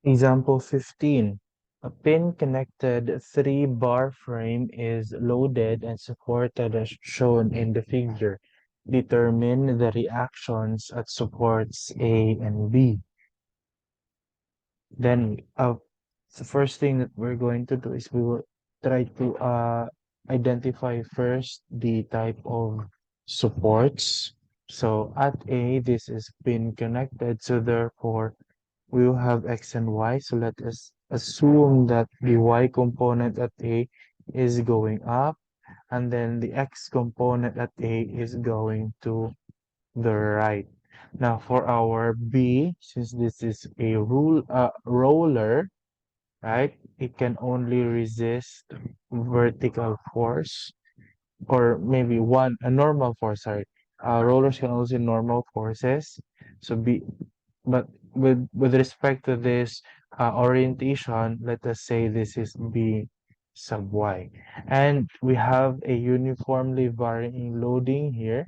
Example 15. A pin-connected 3-bar frame is loaded and supported as shown in the figure. Determine the reactions at supports A and B. Then the first thing that we're going to do is we will try to identify first the type of supports. So at A, this is pin connected, so therefore we will have X and Y. So let us assume that the Y component at A is going up, and then the X component at A is going to the right. Now for our B, since this is a roller, right? It can only resist vertical force or maybe a normal force, sorry. Rollers can also normal forces. So but with respect to this orientation, let us say this is B sub Y. And we have a uniformly varying loading here,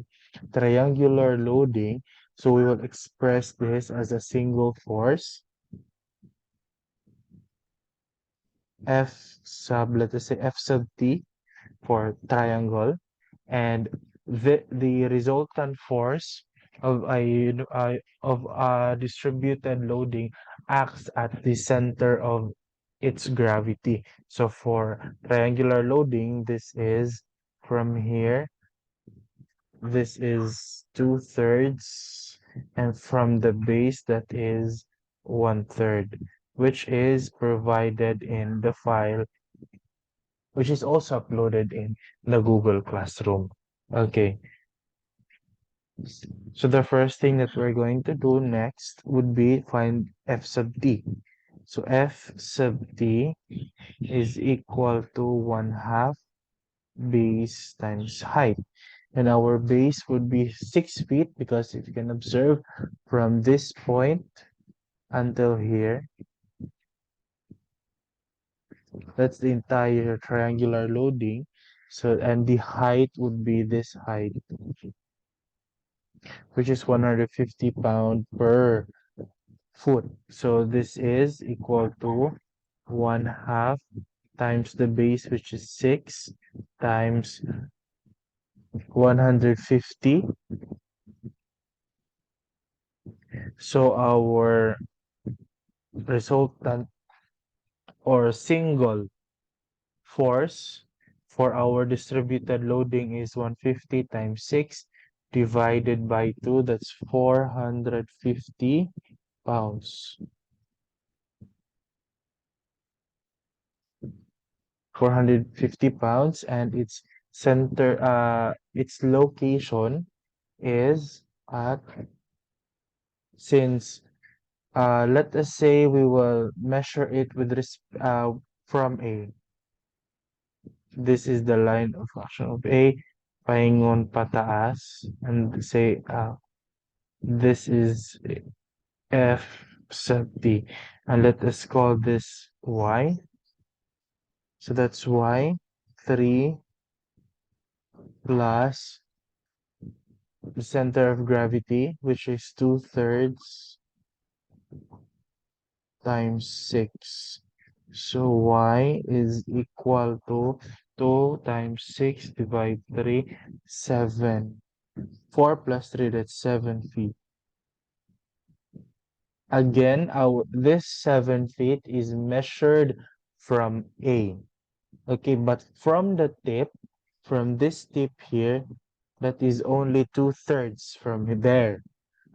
triangular loading. So we will express this as a single force, let us say F sub T for triangle, and the resultant force of a distributed loading acts at the center of its gravity. So for triangular loading, this is from here, this is 2/3, and from the base that is 1/3, which is provided in the file, which is also uploaded in the Google Classroom. Okay, so the first thing that we're going to do next would be find F sub t. So F sub t is equal to 1/2 base times height. And our base would be 6 feet because if you can observe from this point until here, that's the entire triangular loading. So, and the height would be this height, which is 150 pound per foot. So this is equal to 1/2 times the base, which is 6, times 150. So our resultant or single force for our distributed loading is 150 times 6 divided by 2. That's 450 pounds. 450 pounds, and its location is at, since let us say we will measure it from A. This is the line of action of A, paingon pataas, and say this is F sub T, and let us call this Y. So that's Y 3 plus the center of gravity, which is 2/3 times 6. So Y is equal to 2 times 6 divided 3, 7. 4 plus 3, that's 7 feet. Again, this 7 feet is measured from A. Okay, but from the tip, from this tip here, that is only 2/3 from there.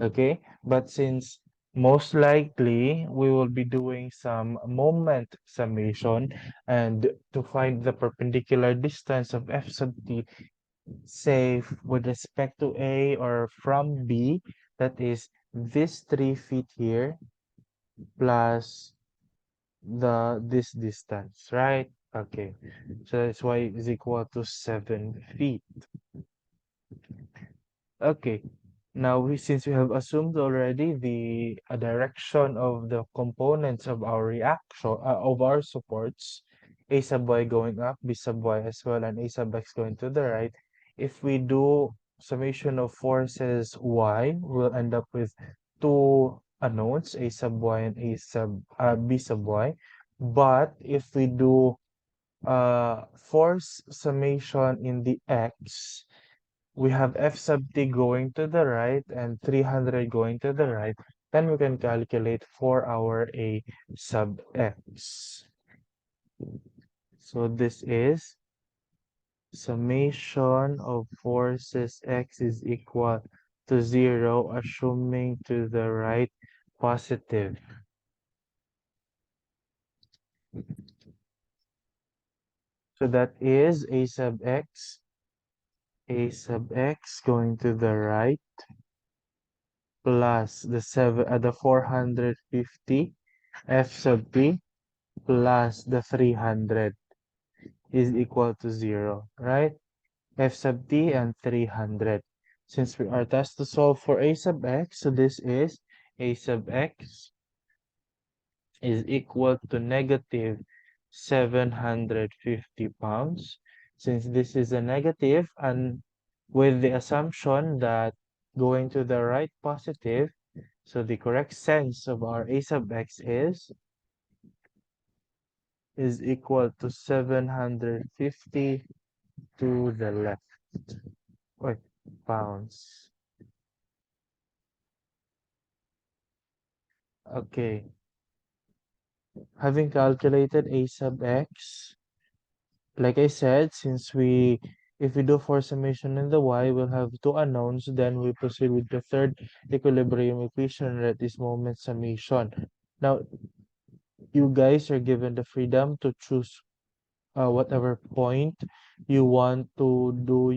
Okay, but since most likely we will be doing some moment summation, and to find the perpendicular distance of F sub t, say with respect to A or from B, that is this 3 feet here plus this distance, right? Okay, so that's why is equal to 7 feet. Okay, now since we have assumed already the direction of the components of our reaction, of our supports, A sub y going up, B sub y as well, and A sub x going to the right, if we do summation of forces y, we'll end up with two unknowns, a sub y and b sub y. But if we do force summation in the x, we have f sub t going to the right and 300 going to the right, then we can calculate for our a sub x. So this is summation of forces x is equal to 0, assuming to the right positive. So that is a sub x going to the right plus the 450 f sub t plus the 300 is equal to 0, right? F sub t and 300. Since we are tasked to solve for a sub x, so this is a sub x is equal to negative 750 pounds. Since this is a negative, and with the assumption that going to the right positive, so the correct sense of our a sub x is equal to 750 to the left. Wait, pounds. Okay. Having calculated a sub x, like I said, if we do force summation in the y, we'll have two unknowns, then we proceed with the third equilibrium equation, that is moment summation. Now, you guys are given the freedom to choose whatever point you want to do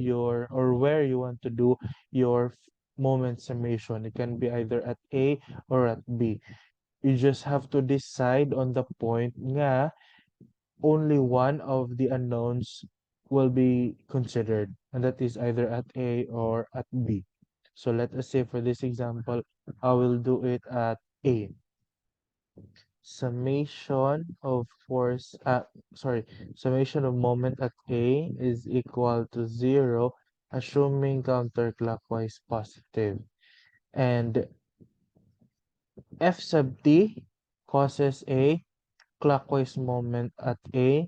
or where you want to do your moment summation. It can be either at A or at B. You just have to decide on the point nga only one of the unknowns will be considered, and that is either at A or at B. So let us say for this example, I will do it at A. Summation of force, summation of moment at A is equal to 0, assuming counterclockwise positive. And F sub t causes a clockwise moment at A,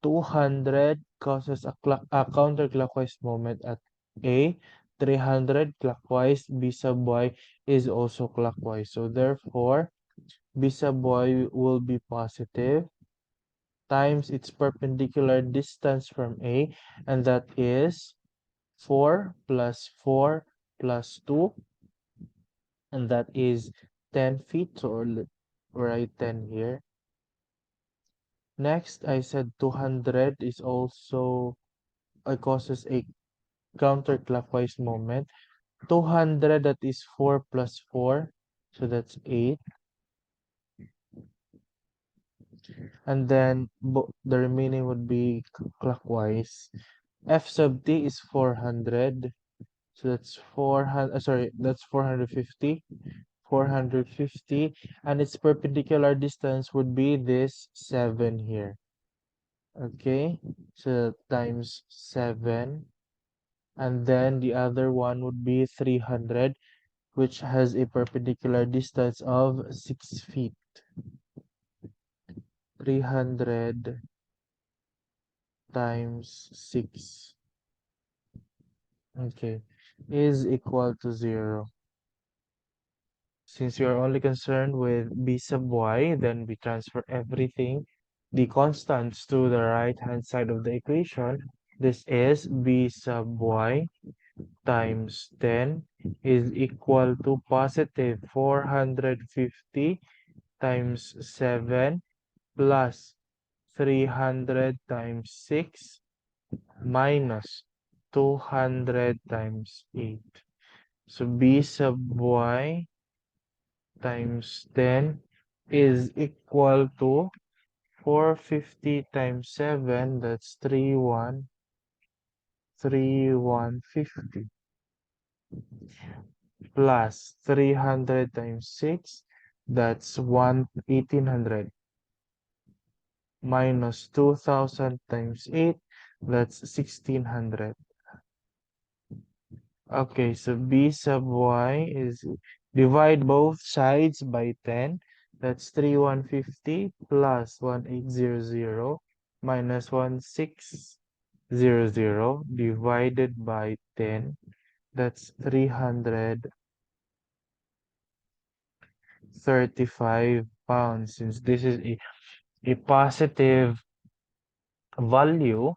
200 causes a counterclockwise moment at A, 300 clockwise, B sub y is also clockwise. So therefore, B sub y will be positive times its perpendicular distance from A, and that is 4 plus 4 plus 2, and that is 10 feet. So write 10 here. Next, I said 200 is also causes a counterclockwise moment. 200, that is 4 plus 4, so that's 8. And then the remaining would be clockwise. F sub t is 400, so that's 400, that's 450. 450, and its perpendicular distance would be this 7 here. Okay, so times 7, and then the other one would be 300, which has a perpendicular distance of 6 feet. 300 times 6, okay, is equal to 0. Since we are only concerned with b sub y, then we transfer everything, the constants, to the right-hand side of the equation. This is b sub y times 10 is equal to positive 450 times 7 plus 300 times 6 minus 200 times 8. So b sub y times 10 is equal to 450 times 7, that's 3150, plus 300 times 6, that's 1800, minus 2000 times 8, that's 1600. Okay, so b sub y is Divide both sides by 10. That's 3150 plus 1800 minus 1600 divided by 10. That's 335 pounds. Since this is a positive value,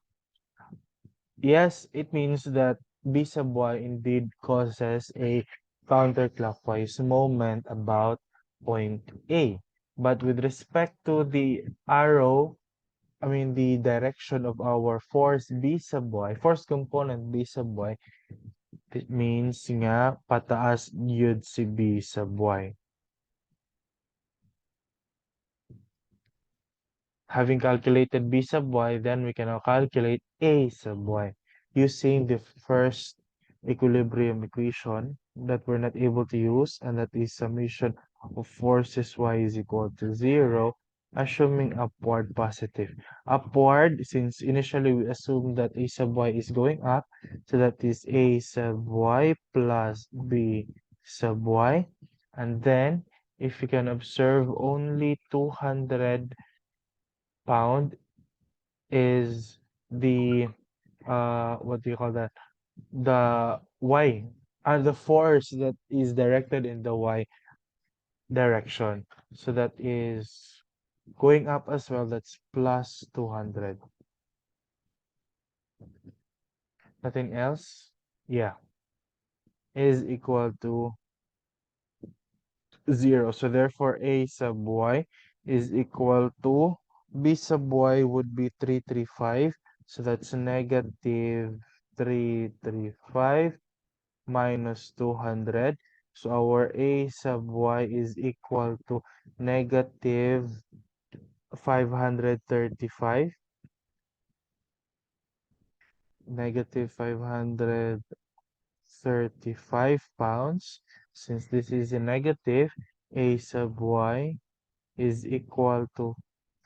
yes, it means that B sub y indeed causes a counterclockwise moment about point A. But with respect to the arrow, I mean the direction of our force B sub y, force component B sub y, it means nga pataas yun si B sub y. Having calculated B sub y, then we can now calculate A sub y using the first equilibrium equation that we're not able to use, and that is summation of forces y is equal to 0, assuming upward positive. Upward, since initially we assumed that A sub y is going up, so that is A sub y plus B sub y. And then, if you can observe, only 200 pound is the what do you call that, the y, and the force that is directed in the y direction, so that is going up as well. That's plus 200. Nothing else, yeah, is equal to 0. So therefore A sub y is equal to B sub y would be 335. So that's negative 335 minus 200. So our A sub y is equal to negative 535. Negative 535 pounds. Since this is a negative, A sub y is equal to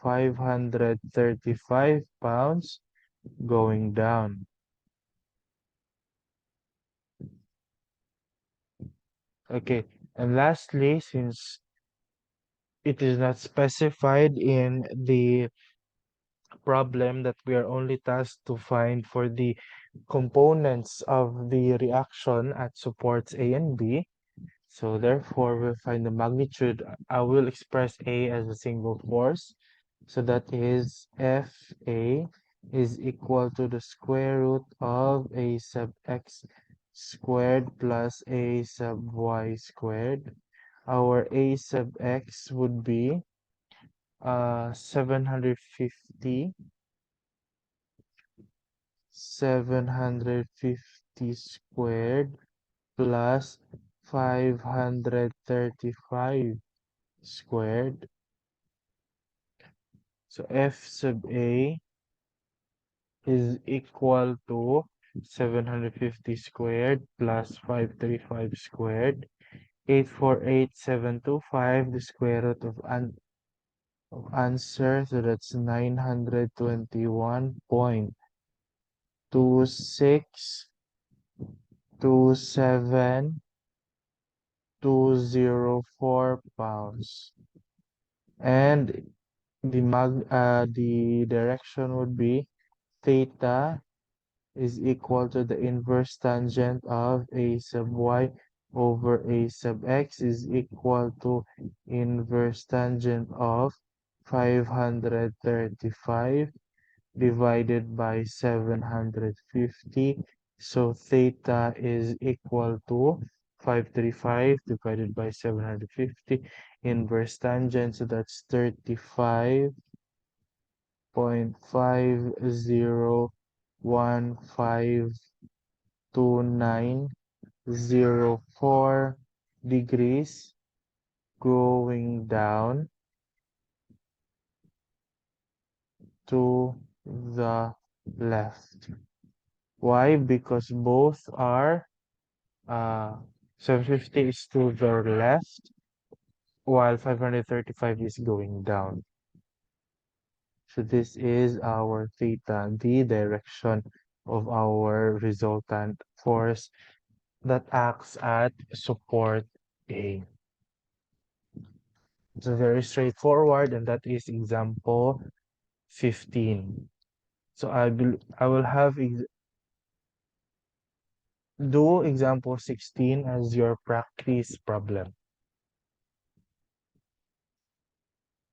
535 pounds going down. Okay, and lastly, since it is not specified in the problem that we are only tasked to find for the components of the reaction at supports A and B, so therefore we'll find the magnitude. I will express A as a single force. So that is FA is equal to the square root of A sub x squared plus A sub y squared. Our A sub x would be 750 squared plus 535 squared. So F sub A is equal to 750 squared plus 535 squared. 848725, the square root of answer. So that's 921.2627204 pounds. And the direction would be theta is equal to the inverse tangent of A sub y over A sub x is equal to inverse tangent of 535 divided by 750. So theta is equal to 535 divided by 750 inverse tangent. So that's 35.50152904 degrees going down to the left. Why? Because both are 750 is to the left while 535 is going down. So this is our theta, the direction of our resultant force that acts at support A. It's very straightforward, and that is example 15. So I will have do example 16 as your practice problem.